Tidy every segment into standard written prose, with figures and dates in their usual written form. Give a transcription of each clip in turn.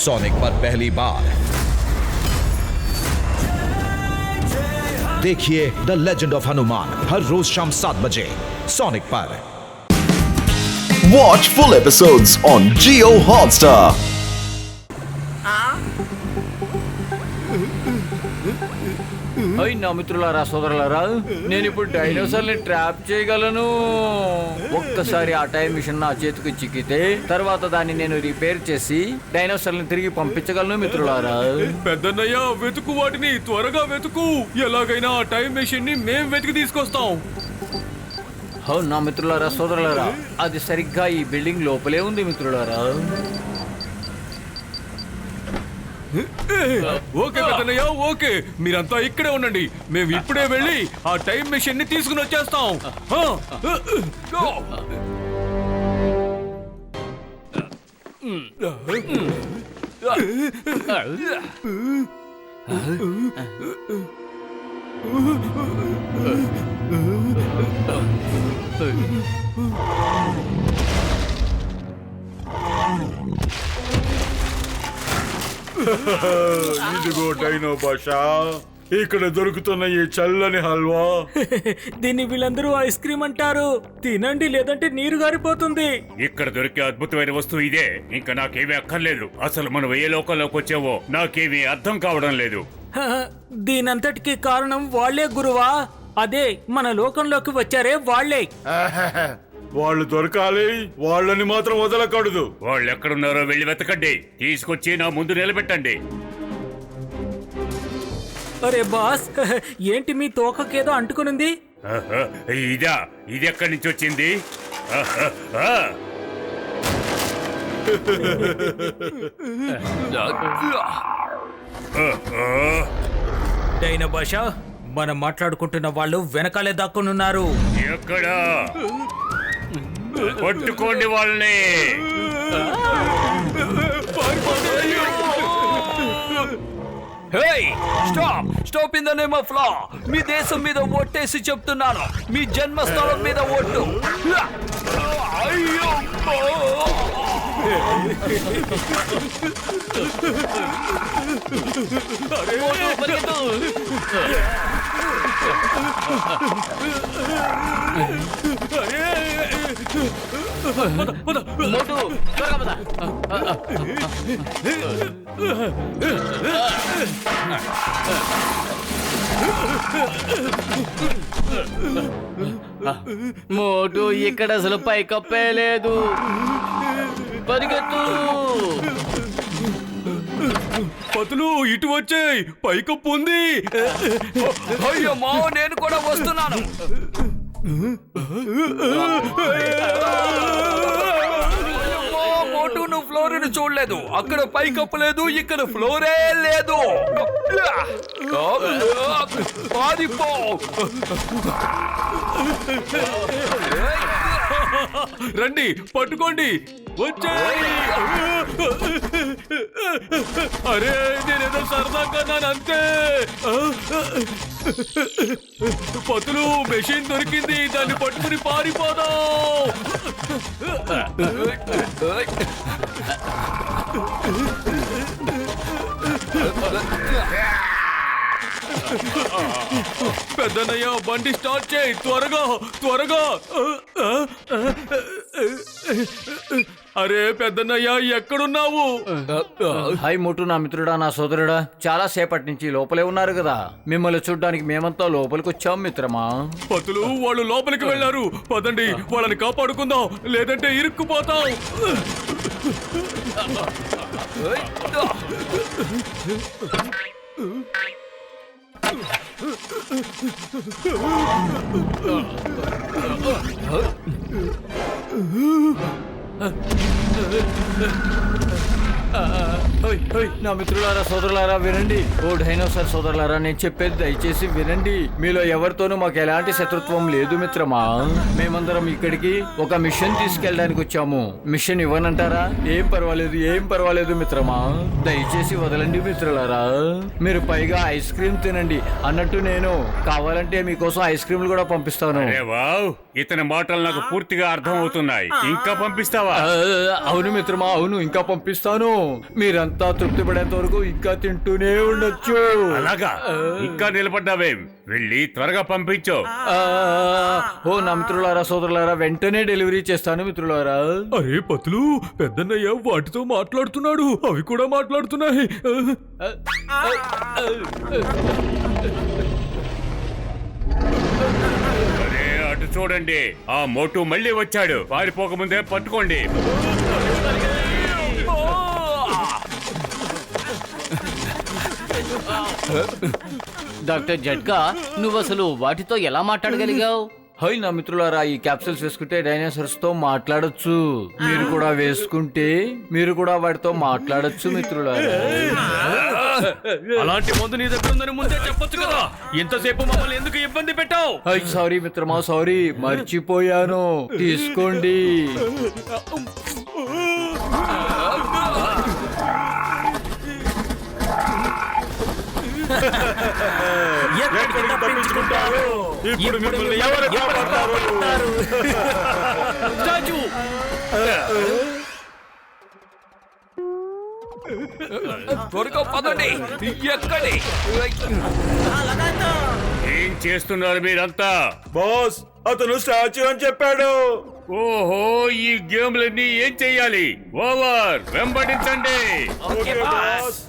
Sonic पर पहली बार देखिए द लेजेंड ऑफ हनुमान हर रोज शाम 7 बजे सोनिक पर। Watch full episodes on Jio Hotstar. అయ్యి నా మిత్రులారా సోదరులారా, నేను ఇప్పుడు డైనోసార్ని ట్రాప్ చేయగలను. ఒక్కసారి ఆ టైం మిషన్ నా చేతికి చిక్కితే తర్వాత దాన్ని నేను రిపేర్ చేసి డైనోసార్ని తిరిగి పంపించగలను మిత్రులారా. పెద్దన్నయ్య వెతుకు, వాటిని త్వరగా వెతుకు. ఎలాగైనా ఆ టైం మెషిన్ ని మేం వెతికి తీసుకొస్తాం. అవును నా మిత్రులారా సోదరులారా, అది సరిగ్గా ఈ బిల్డింగ్ లోపలే ఉంది మిత్రులారా. ఓకే పెద్దన్నయ్య, ఓకే, మీరంతా ఇక్కడే ఉండండి. మేము ఇప్పుడే వెళ్ళి ఆ టైం మెషిన్ ని తీసుకుని వచ్చేస్తాం. ఇదిగో డైనో భాష, ఇక్కడ దొరుకుతున్న ఈ చల్లని హల్వా. దీన్ని వీళ్ళందరూ ఐస్ క్రీమ్ అంటారు. తినండి, లేదంటే నీరు గారిపోతుంది. ఇక్కడ దొరికే అద్భుతమైన వస్తువు ఇదే. ఇంకా నాకేమీ అక్కర్లేదు. అసలు మనం ఏ లోకంలోకి వచ్చావో నాకేమీ అర్థం కావడం లేదు. దీనంతటికి కారణం వాళ్లే గురువా. అదే మన లోకంలోకి వచ్చారే వాళ్లే. వాళ్ళు దొరకాలి, వాళ్ళని మాత్రం వదలకూడదు. వాళ్ళు ఎక్కడున్నారో వెళ్ళి వెతకండి, తీసుకొచ్చి నా ముందు నిలబెట్టండి. అరే బాస్, ఏంటి మీ తోకకేదో అంటుకునింది? ఆహా, ఇదా? ఇది ఎక్కడి నుంచి వచ్చింది? ఆహా, డైనో భాష, మనం మాట్లాడుకుంటున్న వాళ్ళు వెనకాలే దాక్కునున్నారు. ఎక్కడా? పట్టుకోండి వాళ్ళని. Stop in the name of law. మీ దేశం మీద ఒట్టేసి చెప్తున్నాను, మీ జన్మస్థలం మీద ఒట్టు. అయ్యో మోటు, ఇక్కడ అసలు పైకప్పే లేదు. పరిగెత్తు. పతులు ఇటు వచ్చాయి, పైకప్పు ఉంది. అయ్యో మావ, నేను కూడా వస్తున్నాను. మోటు, నువ్వు ఫ్లోర్ని చూడలేదు. అక్కడ పైకప్పు లేదు, ఇక్కడ ఫ్లోరే లేదు. పారిపో. రండి, పట్టుకోండి, వచ్చాయి. అరే, నేనేదో సరదాగా అన్నాను అంతే. పతులు, మెషిన్ దొరికింది, దాన్ని పట్టుకుని పారిపోదాం. పెద్దన్నయ్య, బండి స్టార్ట్ చేయి, త్వరగా త్వరగా. అరే పెద్దన్నయ్య, ఎక్కడున్నావు? హాయ్ మోటు, నా మిత్రుడా, నా సోదరుడా, చాలా సేపటి నుంచి లోపలే ఉన్నారు కదా. మిమ్మల్ని చూడ్డానికి మేమంతా లోపలికి వచ్చాం మిత్రమా. పతులు, వాళ్ళు లోపలికి వెళ్ళారు. పదండి, వాళ్ళని కాపాడుకుందాం, లేదంటే ఇరుక్కుపోతాం. నా మిత్రులారా సోదరులారా వినండి. ఓ డైనోసార్ సోదరులారా, నేను చెప్పేది దయచేసి వినండి. మీలో ఎవరితోనూ మాకు ఎలాంటి శత్రుత్వం లేదు మిత్రమా. మేమందరం ఇక్కడికి ఒక మిషన్ తీసుకెళ్ళడానికి వచ్చాము. మిషన్ ఇవ్వనంటారా? ఏం పర్వాలేదు మిత్రమా, దయచేసి వదలండి మిత్రులారా. మీరు పైగా ఐస్ క్రీమ్ తినండి. అన్నట్టు నేను కావాలంటే మీకోసం ఐస్ క్రీమ్లు కూడా పంపిస్తాను. ఇతని మాటలు నాకు పూర్తిగా అర్థం అవుతున్నాయి. ఇంకా పంపిస్తావా? అవును మిత్రమా, అవును, ఇంకా పంపిస్తాను. మీరంతా మీరంతా తృప్తి పడేంత వరకు ఇంకా తింటూనే ఉండొచ్చు. అలాగా ఇంకా నిలబడ్డావేం? వెళ్ళి త్వరగా పంపించు. ఓ నా మిత్రులారా సోదరులారా, వెంటనే డెలివరీ చేస్తాను మిత్రులారా. అరే పతులు, పెద్దన్నయ్య వాటితో మాట్లాడుతున్నాడు, అవి కూడా మాట్లాడుతున్నాయి. అరే అటు చూడండి, ఆ మోటు మళ్ళీ వచ్చాడు. పారిపోకముందే పట్టుకోండి. డాక్టర్ జట్కా, నువ్వు అసలు వాటితో ఎలా మాట్లాడగలిగావు? హై నా మిత్రులారా, ఈ క్యాప్సూల్స్ వేసుకుంటే డైనోసార్స్ తో మాట్లాడొచ్చు. మీరు కూడా వేసుకుంటే మీరు కూడా వాటితో మాట్లాడొచ్చు మిత్రులారా. అలాంటి మందు నీ దగ్గర ఉందని ముందే చెప్పొచ్చు కదా, ఇంతసేపు మమ్మల్ని ఎందుకు ఇబ్బంది పెట్టావు? హై సారీ మిత్రమా, సారీ, మర్చిపోయాను. తీసుకోండి. ఎక్కడికి తప్పించుకుంటారు? ఇప్పుడు మిమ్మల్ని ఎవరు కాపాడతారు? రాజు! త్వరగా పదండి. ఎక్కడి? ఏం చేస్తున్నారు మీరంతా? బాస్, అతను స్టాచ్యూ అని చెప్పాడు. ఓహో, ఈ గేమ్లన్నీ ఏం చెయ్యాలి? ఓవర్, వెంబడించండి. Okay boss.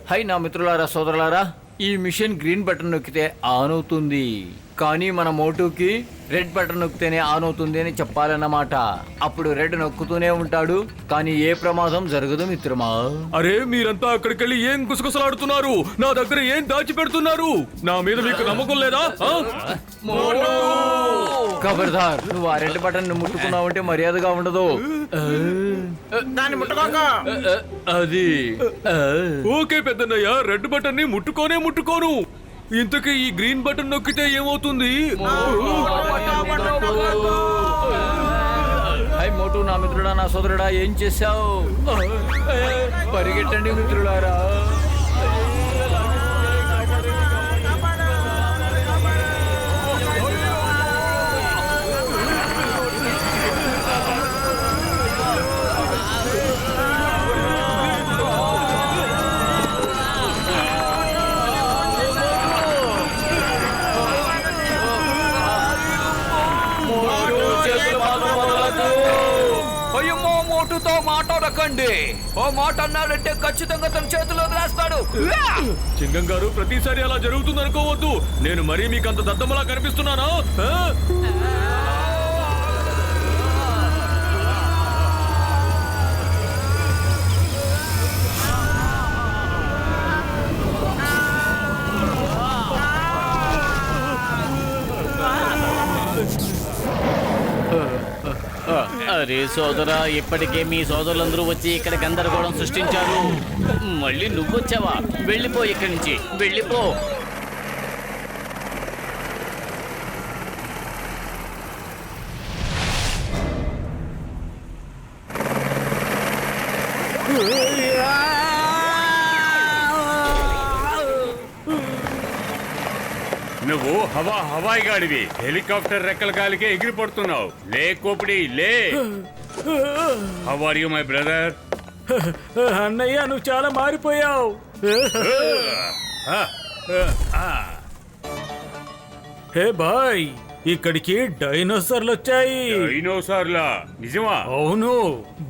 హై నా మిత్రులారా సోదరులారా, ఈ మిషన్ గ్రీన్ బటన్ నొక్కితే ఆన్ అవుతుంది, కానీ మన మోటుకి రెడ్ బటన్ నొక్కితేనే ఆన్ అవుతుంది అని చెప్పాలన్నమాట. అప్పుడు రెడ్ నొక్కుతూనే ఉంటాడు, కానీ ఏ ప్రమాదం జరగదు మిత్రమా. అరే మీరంతా అక్కడికి వెళ్ళి ఏం గుసగుసలాడుతున్నారు? నా దగ్గర ఏం దాచి పెడుతున్నారు? నా మీద మీకు నమ్మకం లేదా? ఖబర్దార్, నువ్వు ఆ రెడ్ బటన్ ముట్టుకున్నావంటే మర్యాదగా ఉండదు. దాన్ని ముట్టుకోక. అది ఓకే పెద్దన్నయ్య, రెడ్ బటన్ ని ముట్టుకోను. ఇంతకీ ఈ గ్రీన్ బటన్ నొక్కితే ఏమవుతుంది? హై మోటు, నా మిత్రుడా, నా సోదరుడా, ఏం చేశావు? పరిగెట్టండి మిత్రులారా. అయ్యమ్మో, మోటుతో మాట్లాడకండి. ఓ మాట అన్నాడంటే ఖచ్చితంగా తన చేతిలో వదిలేస్తాడు. చింగం గారు, ప్రతిసారి అలా జరుగుతుంది అనుకోవద్దు. నేను మరీ మీకు అంత దద్దమ్మలా కనిపిస్తున్నానా? అరే సోదరా, ఇప్పటికే మీ సోదరులందరూ వచ్చి ఇక్కడ గందరగోళం సృష్టించారు. మళ్ళీ నువ్వు వచ్చావా? వెళ్ళిపో ఇక్కడి నుంచి, వెళ్ళిపో. నువ్వు హవాయి గాడివి, హెలికాప్టర్ రెక్కల గాలికే ఎగిరిపడుతున్నావు. లే కోపిడి, లే. How are you my brother? అన్నయ్య, నువ్వు చాలా మారిపోయావు. హే బాయ్, ఇక్కడికి డైనోసార్లు వచ్చాయి. డైనోసార్లా? నిజమా? అవును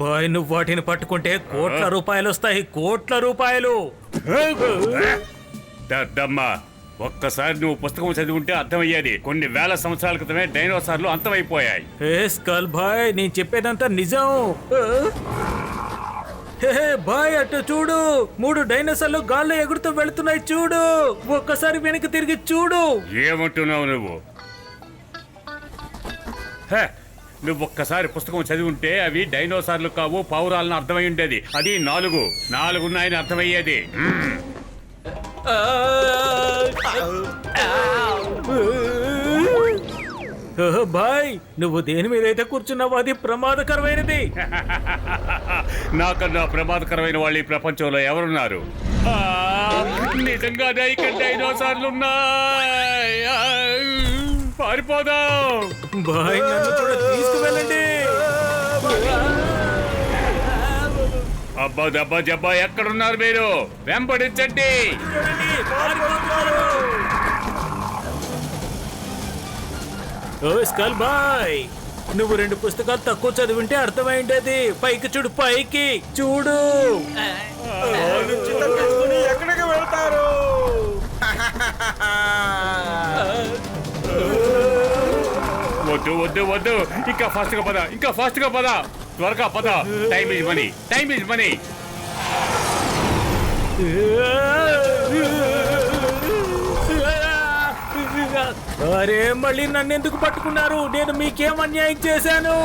బాయ్, నువ్వు వాటిని పట్టుకుంటే కోట్ల రూపాయలు వస్తాయి, కోట్ల రూపాయలు. దద్దమ్మా, ఒక్కసారి నువ్వు పుస్తకం చదివింటే అర్థమయ్యేది. కొన్ని వేల సంవత్సరాల క్రితమే డైనోసార్లు అంతమైపోయాయి. హే స్కల్ బాయ్, నేను చెప్పేదంతా నిజం. హే బాయ్, అటు చూడు, 3 డైనోసార్లు గాల్లో ఎగురుతూ వెళుతున్నాయి. చూడు, ఒక్కసారి వెనక్కి తిరిగి చూడు. ఏమంటున్నావు నువ్వు? నువ్వు ఒక్కసారి పుస్తకం చదివి ఉంటే అవి డైనోసార్లు కావు, పావురాలను అర్థమై ఉండేది. అది 4 ఉన్నాయని అర్థమయ్యేది. బాయ్ నువ్వు దేని మీద అయితే కూర్చున్నావో అది ప్రమాదకరమైనది. నాకన్నా ప్రమాదకరమైన వాళ్ళు ఈ ప్రపంచంలో ఎవరున్నారు? నిజంగానే ఇక్కడ డైనోసార్లు ఉన్నాయి. పారిపోదాం. బాయ్ నన్ను కూడా తీసుకువెళ్ళండి. అబ్బా దబ్బా జబ్బా ఎక్కడున్నారు మీరు? వెంబడించండి. ఓ స్కల్ బాయ్, నువ్వు 2 పుస్తకాలు తక్కువ చదివింటే అర్థమైండేది. పైకి చూడు, పైకి చూడు. ఎక్కడికి వెళ్తారు? వద్దు వద్దు వద్దు, ఇంకా ఫాస్ట్ గా పద, ఇంకా ఫాస్ట్ గా పద, త్వరగా పద. Time is money, time is money. అరే మళ్ళీ నన్ను ఎందుకు పట్టుకున్నారు? నేను మీకేం అన్యాయం చేశాను?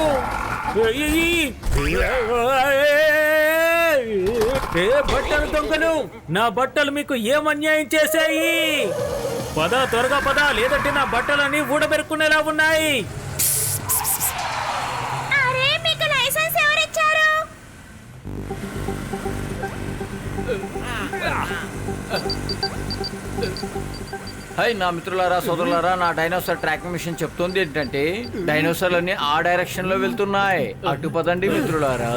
బట్టలు దొంగలు, నా బట్టలు మీకు ఏం అన్యాయం చేశాయి? పద, త్వరగా పద, లేదంటే నా బట్టలన్నీ ఊడబెరుకునేలా ఉన్నాయి. అరే మీకు లైసెన్స్ ఎవరిచ్చారు? హై నా మిత్రులారా, సోదరులారా, నా డైనోసార్ ట్రాకింగ్ మిషన్ చెప్తోంది ఏంటంటే డైనోసార్లన్నీ ఆ డైరెక్షన్ లో వెళ్తున్నాయి. అటు పదండి మిత్రులారా.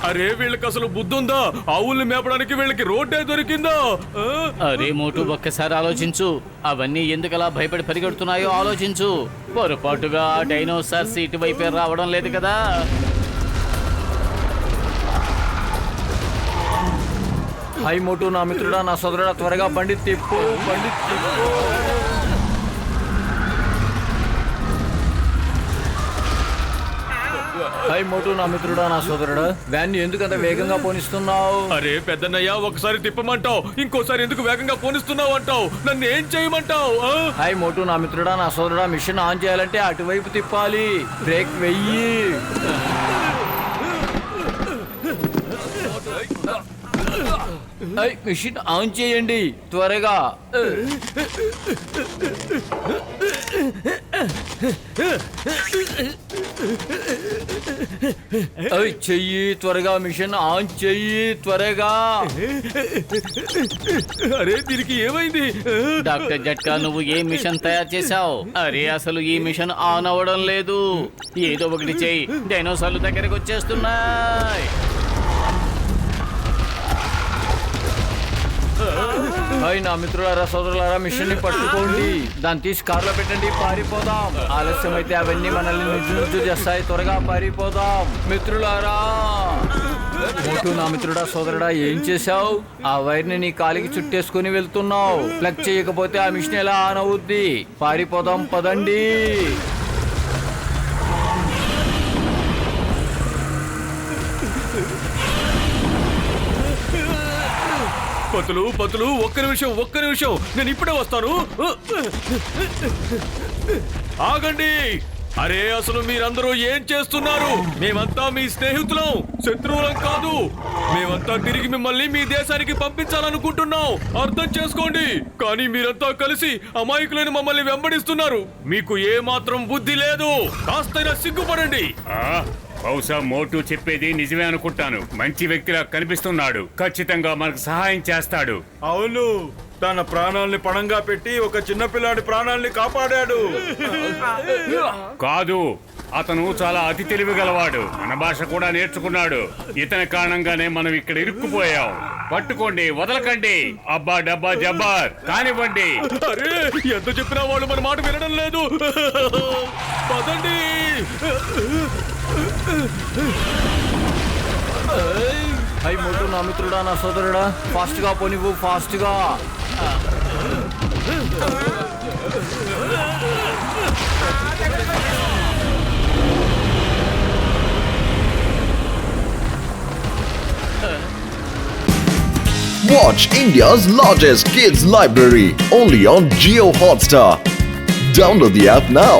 అరే వీళ్ళకి అసలు బుద్ధుందా? ఆవుల్ని మేపడానికి వీళ్ళకి రోడ్డే దొరికిందా? అరే మోటు ఒక్కసారి ఆలోచించు. అవన్నీ ఎందుకలా భయపడి పరిగెడుతున్నాయో ఆలోచించు. పొరపాటుగా డైనోసార్ సీటు వైపే రావడం లేదు కదా? హై మోటు, నా మిత్రుడా, నా సోదరుడా, త్వరగా బండి తిప్పు, బండి తిప్పు. హై మోటు, నా మిత్రుడా, నా సోదరుడా, వ్యాన్ ఎందుకంత వేగంగా పోనిస్తున్నావు? అరే పెద్దన్నయ్య, ఒకసారి తిప్పమంటావు, ఇంకోసారి ఎందుకు వేగంగా పోనిస్తున్నావు అంటావు? నన్ను ఏం చేయమంటావు? హై మోటు, నా మిత్రుడా, నా సోదరుడా, మిషన్ ఆన్ చేయాలంటే అటువైపు తిప్పాలి. బ్రేక్ వెయ్యి. మిషన్ ఆన్ చేయండి త్వరగా. చెయ్యి త్వరగా, మిషన్ ఆన్ చెయ్యి త్వరగా. అరే దీనికి ఏమైంది? డాక్టర్ జట్కా, నువ్వు ఏ మిషన్ తయారు చేశావు? అరే అసలు ఈ మిషన్ ఆన్ అవ్వడం లేదు. ఏదో ఒకటి చెయ్యి, డైనోసార్లు దగ్గరకు వచ్చేస్తున్నాయి. హాయ్ నా మిత్రులారా, సోదరులారా, మిషన్ ని పట్టుకోండి. దాన్ని తీసి కారులో పెట్టండి, పారిపోదాం. ఆలస్యం అయితే అవన్నీ మనల్ని నుజ్జు చేస్తాయి. త్వరగా పారిపోదాం మిత్రులారా. మోటు, నా మిత్రుడా, సోదరుడా, ఏం చేశావు? ఆ వైర్ ని నీ కాలికి చుట్టేసుకుని వెళ్తున్నావు. ప్లగ్ చేయకపోతే ఆ మిషన్ ఎలా ఆన్ అవుద్ది? పారిపోదాం పదండి. పతులు ఒక్క నిమిషం, నేను ఇప్పుడే వస్తాను. ఆగండి. అరే అసలు మీరందరూ ఏం చేస్తున్నారు? మేమంతా మీ స్నేహితులం, శత్రువులం కాదు. మేమంతా తిరిగి మిమ్మల్ని మీ దేశానికి పంపించాలనుకుంటున్నాం, అర్థం చేసుకోండి. కానీ మీరంతా కలిసి అమాయకులైన మమ్మల్ని వెంబడిస్తున్నారు. మీకు ఏ మాత్రం బుద్ధి లేదు. కాస్తైనా సిగ్గుపడండి. బహుశా మోటు చెప్పేది నిజమే అనుకుంటాను. మంచి వ్యక్తిలా కనిపిస్తున్నాడు. ఖచ్చితంగా మనకు సహాయం చేస్తాడు. అవును, తన ప్రాణాల్ని పణంగా పెట్టి ఒక చిన్నపిల్లాడి ప్రాణాల్ని కాపాడాడు. కాదు, అతను చాలా అతి తెలివి గలవాడు. మన భాష కూడా నేర్చుకున్నాడు. ఇతని కారణంగానే మనం ఇక్కడ ఇరుక్కుపోయాం. పట్టుకోండి, వదలకండి. అబ్బా డబ్బా జబ్బార్, కానివ్వండి. అరే ఎంత చెప్పినా వాళ్ళు మన మాట వినడం లేదు. పదండి. హై మోటు, నా మిత్రుడా, నా సోదరుడా, ఫాస్ట్ గా పోనివ్వు, ఫాస్ట్ గా. Watch India's largest kids library only on Jio Hotstar. Download the app now.